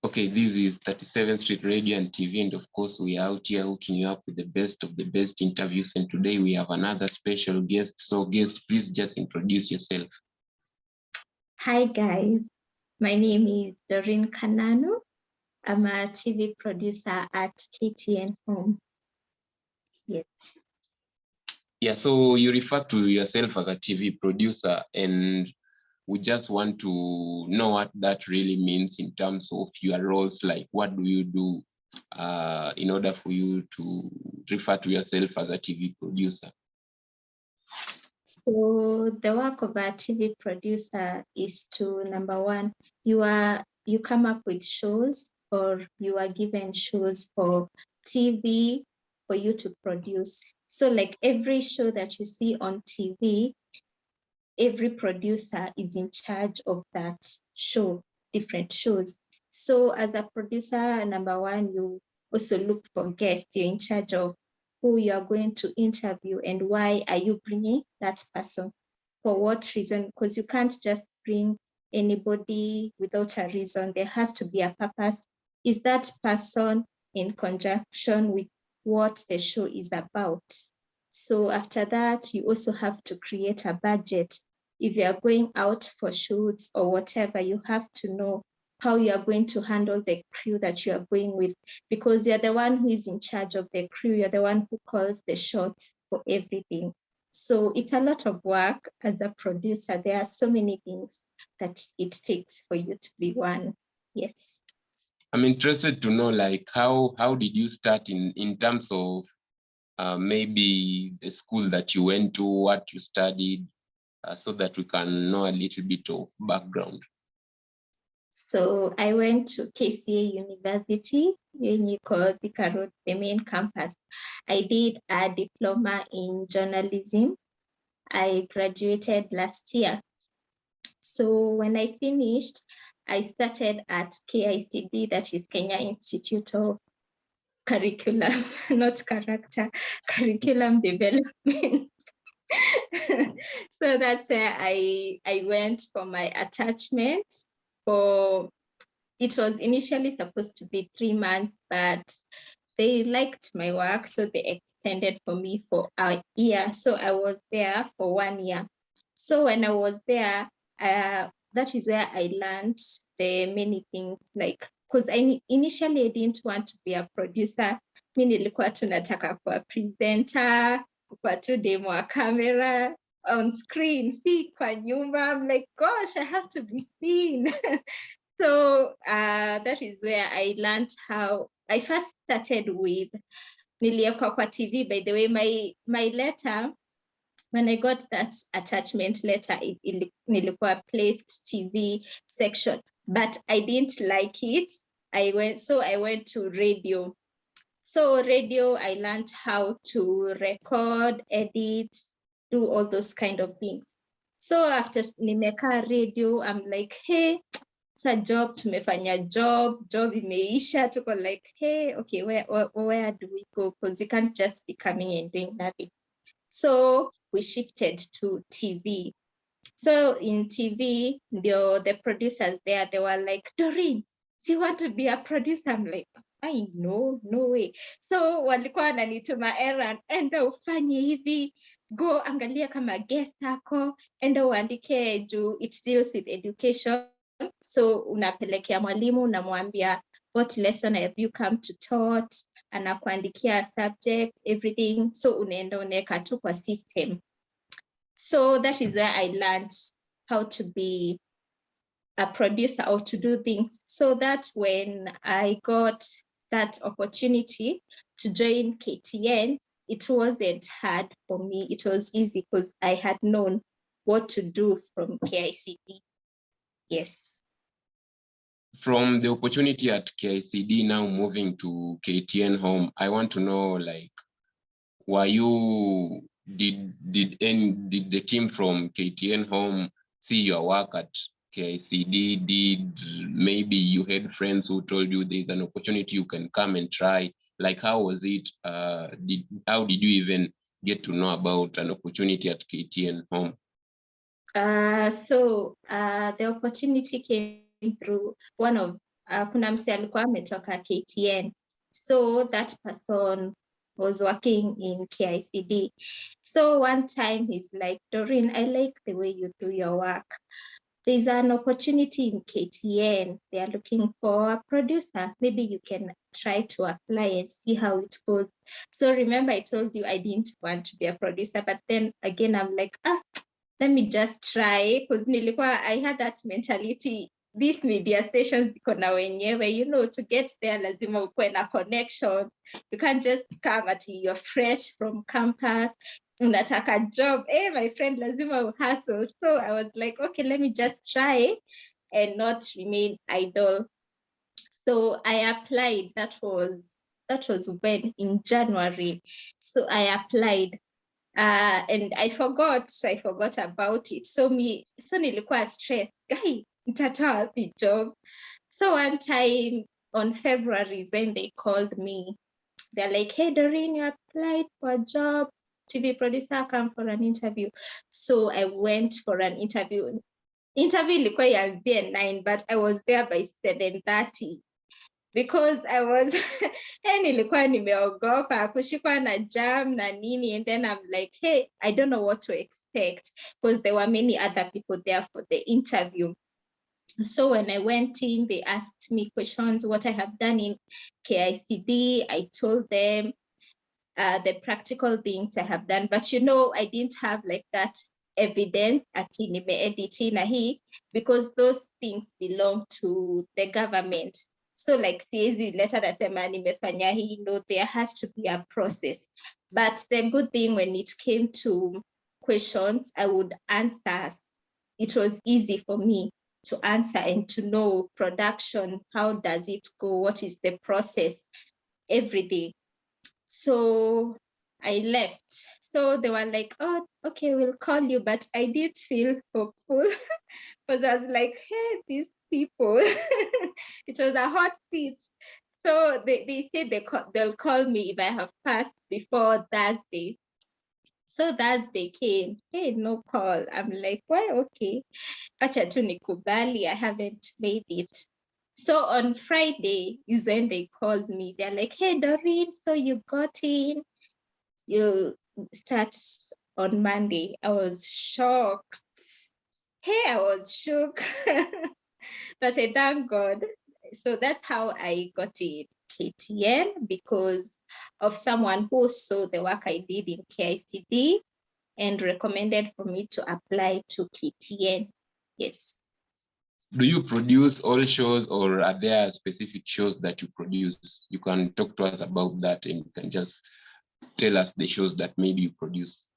Okay, this is 37th Street Radio and TV, and of course we are out here hooking you up with the best of the best interviews, and today we have another special guest. So guest, please just introduce yourself. Hi guys, my name is Doreen Kananu. I'm a TV producer at KTN Home. Yes. Yeah, so you refer to yourself as a TV producer, and we just want to know what that really means in terms of your roles. Like, what do you do in order for you to refer to yourself as a TV producer? So the work of a TV producer is to, number one, you come up with shows, or you are given shows for TV for you to produce. So like every show that you see on TV, every producer is in charge of that show, different shows. So as a producer, number one, you also look for guests. You're in charge of who you are going to interview and why are you bringing that person, for what reason, because you can't just bring anybody without a reason. There has to be a purpose. Is that person in conjunction with what the show is about? So after that, you also have to create a budget. If you are going out for shoots or whatever, you have to know how you are going to handle the crew that you are going with, because you're the one who is in charge of the crew. You're the one who calls the shots for everything. So it's a lot of work as a producer. There are so many things that it takes for you to be one. Yes. I'm interested to know, like, how did you start in terms of maybe the school that you went to, what you studied, so that we can know a little bit of background. So I went to KCA University, called the main campus. I did a diploma in journalism. I graduated last year. So when I finished, I started at KICD, that is Kenya Institute of Curriculum, not character, curriculum development. So that's where I went for my attachment. It was initially supposed to be 3 months, but they liked my work, so they extended for me for a year. So I was there for 1 year. So when I was there, that is where I learned the many things, like, because initially I didn't want to be a producer. Mi nilikuwa tu nataka kuwa presenter, kuwa tu demo wa camera on screen, see kwa nyumba. I'm like, gosh, I have to be seen. So that is where I learned how. I first started with niliekwa kwa TV. By the way, my letter, when I got that attachment letter, nilikuwa placed TV section, but I didn't like it. I went to radio. So radio, I learned how to record, edit, do all those kind of things. So after nimeka radio, I'm like, hey, it's a job, tumefanya job imeisha, tuko like, hey, okay, where do we go? Because you can't just be coming and doing nothing. So we shifted to TV. So in TV, the producers there, they were like, Doreen, do you want to be a producer? I'm like, I know, no way. So walikuwa wananituma errand, enda ufanye hivi, go angalia kama guest ako, enda uandike juu it deals with education. So unapelekea mwalimu, unamwambia what lesson have you come to taught, anakuandikia subject, everything. So unaenda unaweka tu kwa system. So that is where I learned how to be a producer or to do things. So that when I got that opportunity to join KTN, it wasn't hard for me. It was easy because I had known what to do from KICD. Yes. From the opportunity at KICD, now moving to KTN Home, I want to know, like, did the team from KTN Home see your work at KICD? Did maybe you had friends who told you there's an opportunity you can come and try? Like, how was it? How did you even get to know about an opportunity at KTN Home? So the opportunity came through one of kuna mse alikuwa ametoka KTN. So that person was working in KICD. So one time he's like, Doreen, I like the way you do your work. There's an opportunity in KTN. They are looking for a producer. Maybe you can try to apply and see how it goes. So remember, I told you I didn't want to be a producer, but then again, I'm like, let me just try, because I had that mentality. These media stations ziko na wenyewe, you know, to get there lazima ukue na connection. You can't just come at you're fresh from campus, unataka job. Hey, my friend, lazima hustle. So I was like, okay, let me just try and not remain idle. So I applied. That was when, in January. So I applied. And I forgot about it. So nilikuwa stressed. Guy, nitatoa wapi job? So one time on February, when they called me, they're like, hey, Doreen, you applied for a job, TV producer, come for an interview. So I went for an interview. Interview ilikuwa ianzie 9, but I was there by 7:30. Because I was nilikuwa nimeogopa kushikwa na jam na nini, and then I'm like, hey, I don't know what to expect, because there were many other people there for the interview. So when I went in, they asked me questions, what I have done in KICD. I told them the practical things I have done, but you know, I didn't have like that evidence ati nime-edit na hii, because those things belong to the government. So like siezi leta nasema nimefanya hii, no, there has to be a process. But the good thing, when it came to questions, I would answer. It was easy for me to answer and to know production, how does it go, what is the process every day. So I left. So they were like, oh, okay, we'll call you. But I didn't feel hopeful, because I was like, hey, these people. It was a hot seat. So they said they'll call me if I have passed before Thursday. So Thursday came, hey, no call. I'm like, why? Okay. Acha tu nikubali, I haven't made it. So on Friday is when they called me. They're like, hey, Doreen, so you got in. You'll start on Monday. I was shocked. Hey, I was shook. But I thank God. So that's how I got in KTN, because of someone who saw the work I did in KICD and recommended for me to apply to KTN. Yes. Do you produce all shows, or are there specific shows that you produce? You can talk to us about that, and you can just tell us the shows that maybe you produce.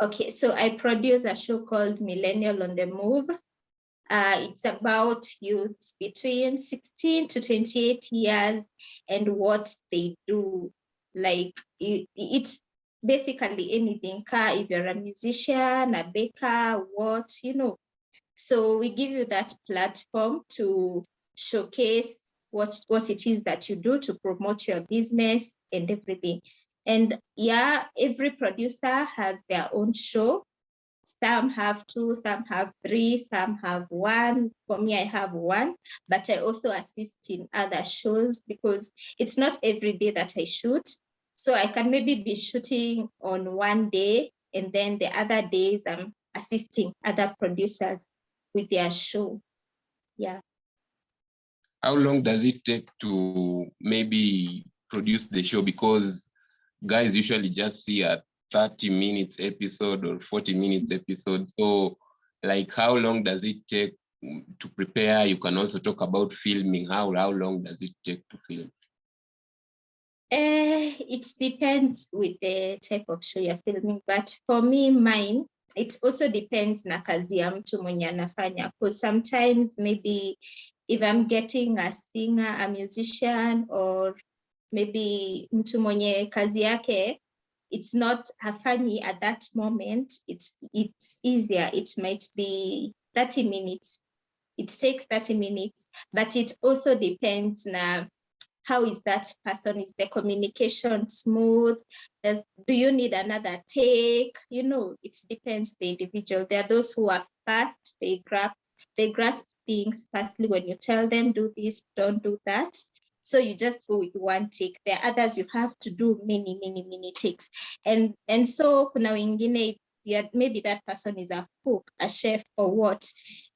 Okay, so I produce a show called Millennial on the Move. It's about youths between 16 to 28 years and what they do. Like it's basically anything. If you're a musician, a baker, what, you know. So we give you that platform to showcase what it is that you do to promote your business and everything. And yeah, every producer has their own show. Some have 2, some have 3, some have 1. For me, I have 1, but I also assist in other shows, because it's not every day that I shoot. So I can maybe be shooting on one day, and then the other days I'm assisting other producers with their show. Yeah. How long does it take to maybe produce the show? Because guys usually just see a 30 minutes episode or 40 minutes episode. So like, how long does it take to prepare? You can also talk about filming. How long does it take to film? It depends with the type of show you're filming, but for me, mine, it also depends na kazi ya mtu mwenye anafanya, because sometimes maybe if I'm getting a singer, a musician, or maybe mtu mwenye kazi yake, it's not hafanyi at that moment, it's easier. It might be 30 minutes. It takes 30 minutes, but it also depends na how is that person? Is the communication smooth? Do you need another take? You know, it depends the individual. There are those who are fast, they grasp things. Firstly, when you tell them, do this, don't do that. So you just go with one take. There are others you have to do many takes. And so kuna wengine, maybe that person is a cook, a chef, or what.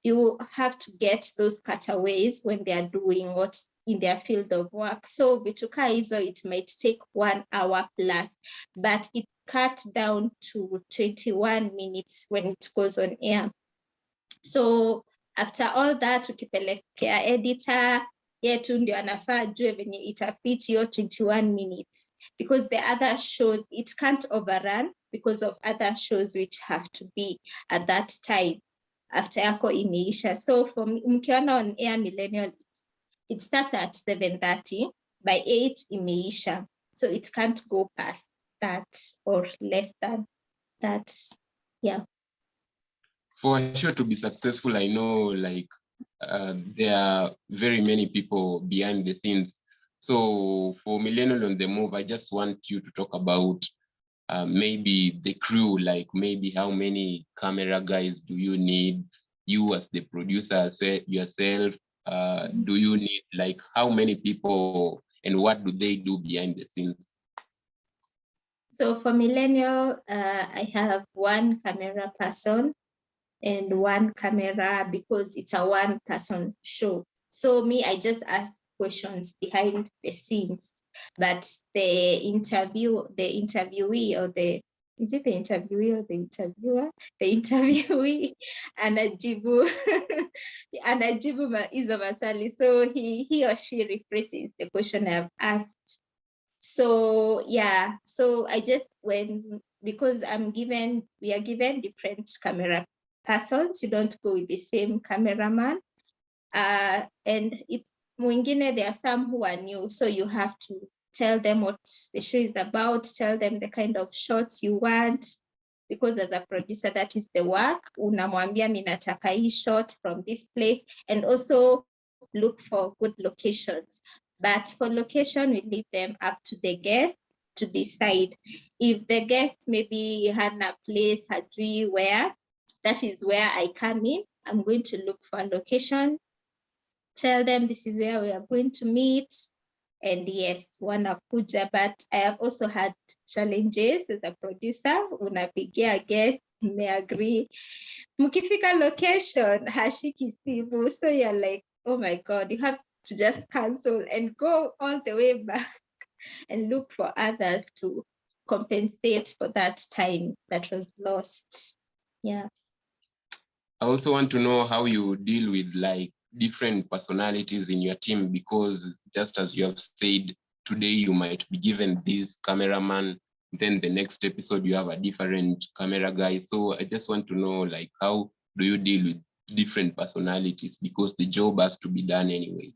You have to get those cutaways when they are doing what in their field of work. So bituka hizo, it might take 1 hour plus, but it cut down to 21 minutes when it goes on air. So after all that, ukipelekea editor yetu ndio anafaa jue venye itafit hiyo 21 minutes, because the other shows, it can't overrun because of other shows which have to be at that time after yako imeisha. So for mkiona on air Millennial, it starts at 7:30, by 8 imeisha, so it can't go past that or less than that. Yeah. For sure, to be successful, I know like there are very many people behind the scenes. So for Millennial on the Move, I just want you to talk about maybe the crew, like maybe how many camera guys do you need? You as the producer yourself, do you need like how many people and what do they do behind the scenes? So for Millennial, I have one camera person and one camera because it's a one-person show. So me, I just ask questions behind the scenes, but the interviewee or the, is it the interviewee or the interviewer? The interviewee anajibu hizo maswali. So he or she rephrases the question I've asked. So yeah, so I just because we are given different camera persons, you don't go with the same cameraman. And mwingine, there are some who are new, so you have to tell them what the show is about, tell them the kind of shots you want, because as a producer, that is the work. Unamwambia mimi nataka hii shot from this place, and also look for good locations. But for location, we leave them up to the guest to decide. If the guest maybe had a place, hajui where, that is where I come in. I'm going to look for a location, tell them this is where we are going to meet, and yes, wanakuja. But I have also had challenges as a producer. Unapigia guest, may agree, mkifika location hashiki simu, so you're like, oh my god, you have to just cancel and go all the way back and look for others to compensate for that time that was lost. Yeah. I also want to know how you deal with like different personalities in your team, because just as you have said, today you might be given this cameraman, then the next episode you have a different camera guy. So I just want to know like how do you deal with different personalities, because the job has to be done anyway.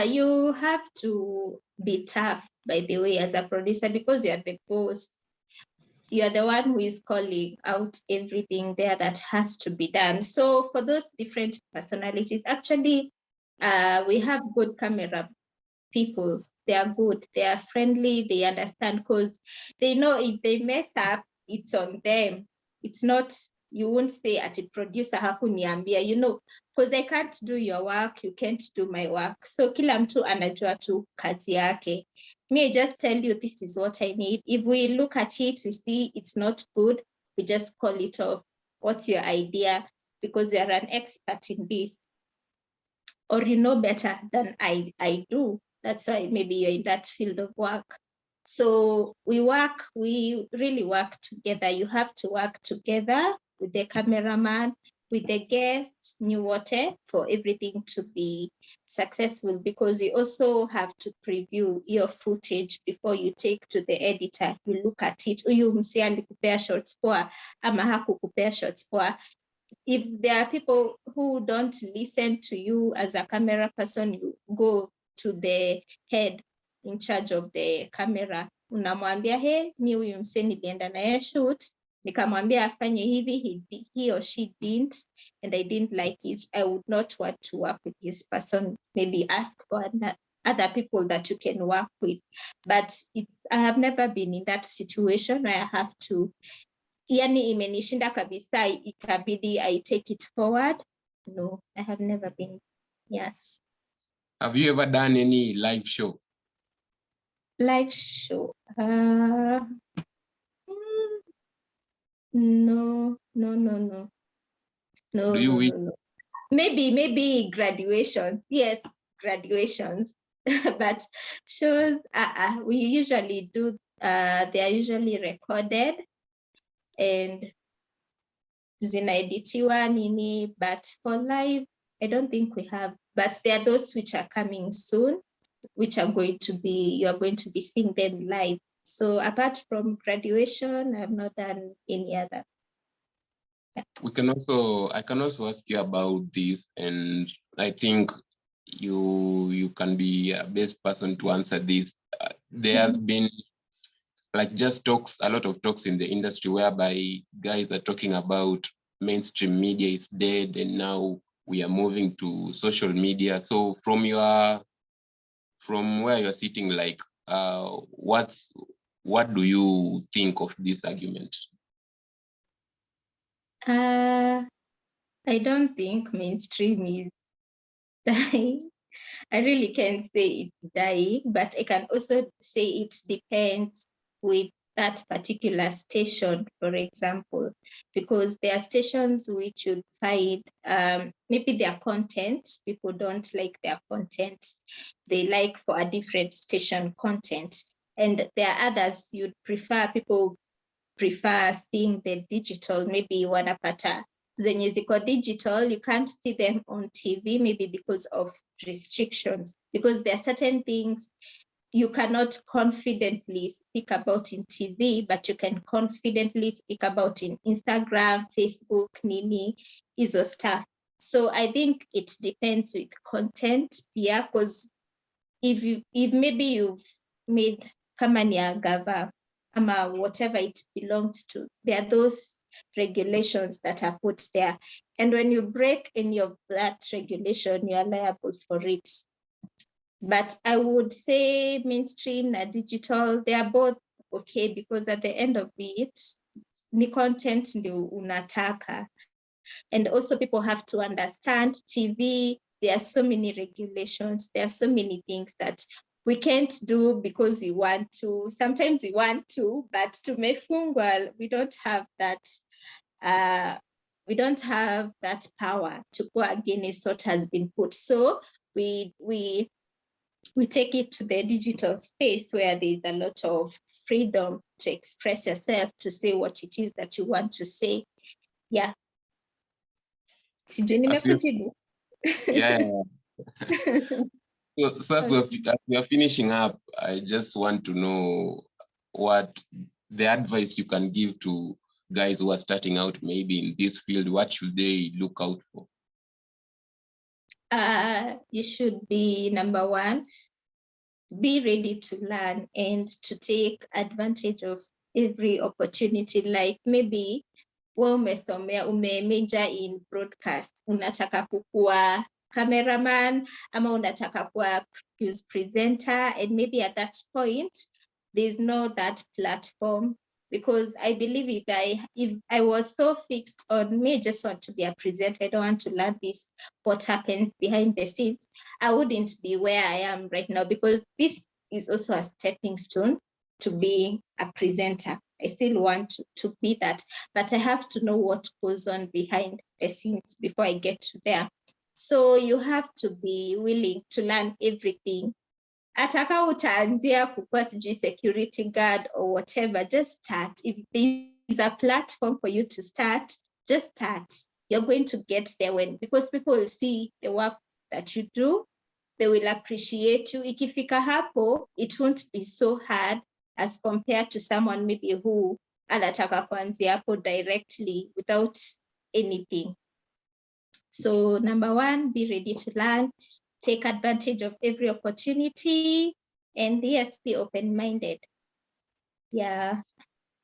You have to be tough, by the way, as a producer, because you're the boss. You're the one who is calling out everything there that has to be done. So for those different personalities, actually, we have good camera people. They are good, they are friendly, they understand, because they know if they mess up, it's on them. It's not, you won't say at a producer hakuniambia, you know, because I can't do your work, you can't do my work. So kila mtu anajua tu kazi yake. Me, I just tell you, this is what I need. If we look at it, we see it's not good, we just call it off. What's your idea? Because you're an expert in this, or you know better than I do. That's why maybe you're in that field of work. So we really work together. You have to work together with the cameraman, with the guests, new water, for everything to be successful, because you also have to preview your footage before you take to the editor. You look at it. Uyu msi alikupea shots poa ama hakukupea shots poa. If there are people who don't listen to you as a camera person, you go to the head in charge of the camera. Unamwambia, hey, ni huyu mse nilienda naye shoot, nikamwambia afanye hivi, he or she didn't, and I didn't like it. I would not want to work with this person. Maybe ask for other people that you can work with. But I have never been in that situation where I have to, yani imenishinda kabisa, ikabidi I take it forward. No, I have never been. Yes. Have you ever done any live show? Live show. No. Do you wish? No. Maybe graduations. Yes, graduations. But shows, we usually do, they are usually recorded and zinaeditiwa nini, but for live, I don't think we have, but there are those which are coming soon, which are going to be, you are going to be seeing them live. So apart from graduation, I've not done any other. I can also ask you about this, and I think you can be a best person to answer this. There has been like just talks, a lot of talks in the industry whereby guys are talking about mainstream media is dead and now we are moving to social media. So from where you're sitting, like what do you think of this argument? I don't think mainstream is dying. I really can't say it's dying, but I can also say it depends with that particular station, for example, because there are stations which you'd find maybe their content, people don't like their content. They like for a different station content. And there are others you'd prefer, people prefer seeing the digital, maybe wanapata zenye ziko digital, you can't see them on TV, maybe because of restrictions, because there are certain things you cannot confidently speak about in TV, but you can confidently speak about in Instagram, Facebook, nini, hizo stuff. So I think it depends with content, yeah, because if maybe you've made kama ni ya gava, ama whatever it belongs to, there are those regulations that are put there. And when you break any of that regulation, you are liable for it. But I would say mainstream and digital, they are both okay, because at the end of it, ni content ndio unataka. And also people have to understand TV, there are so many regulations, there are so many things that we can't do because we want to. Sometimes we want to, but tumefungwa, we don't have that power to go against what has been put. So we take it to the digital space where there is a lot of freedom to express yourself, to say what it is that you want to say. Yeah. Yeah. So as we are finishing up, I just want to know what the advice you can give to guys who are starting out maybe in this field. What should they look out for? You should be, number one, be ready to learn and to take advantage of every opportunity. Like maybe umesomea, major in broadcast, unataka kukuwa cameraman ama unataka kuwa news presenter, and maybe at that point there's no that platform, because I believe if I was so fixed on me, just want to be a presenter, I don't want to learn this, what happens behind the scenes, I wouldn't be where I am right now, because this is also a stepping stone to being a presenter. I still want to be that, but I have to know what goes on behind the scenes before I get to there. So you have to be willing to learn everything. Ataka utaanzia kukuwa sijui security guard or whatever, just start. If there is a platform for you to start, just start. You're going to get there because people will see the work that you do, they will appreciate you. Ikifika hapo, it won't be so hard as compared to someone maybe who anataka kuanzia hapo directly without anything. So number one, be ready to learn, take advantage of every opportunity, and yes, be open-minded. Yeah.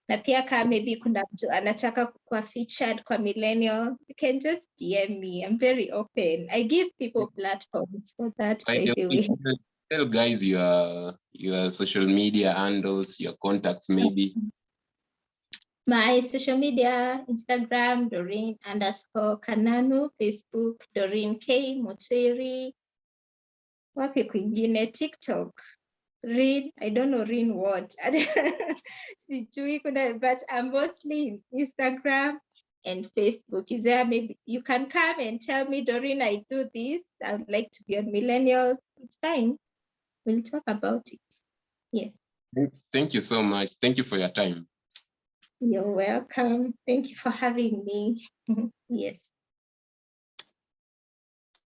Na pia kama maybe kuna mtu anataka kuwa featured kwa Millennial, you can just DM me. I'm very open. I give people platforms for that, by the way. Tell guys your social media handles, your contacts maybe. My social media, Instagram, Doreen_Kananu, Facebook, Doreen K Motweri, wapi kwingine, TikTok, Rin, I don't know Rin what, sijui kuna, but I'm mostly in Instagram and Facebook. Is there, maybe you can come and tell me, Doreen, I do this, I would like to be on Millennial, it's fine, we'll talk about it. Yes. Thank you so much. Thank you for your time. You're welcome. Thank you for having me. Yes.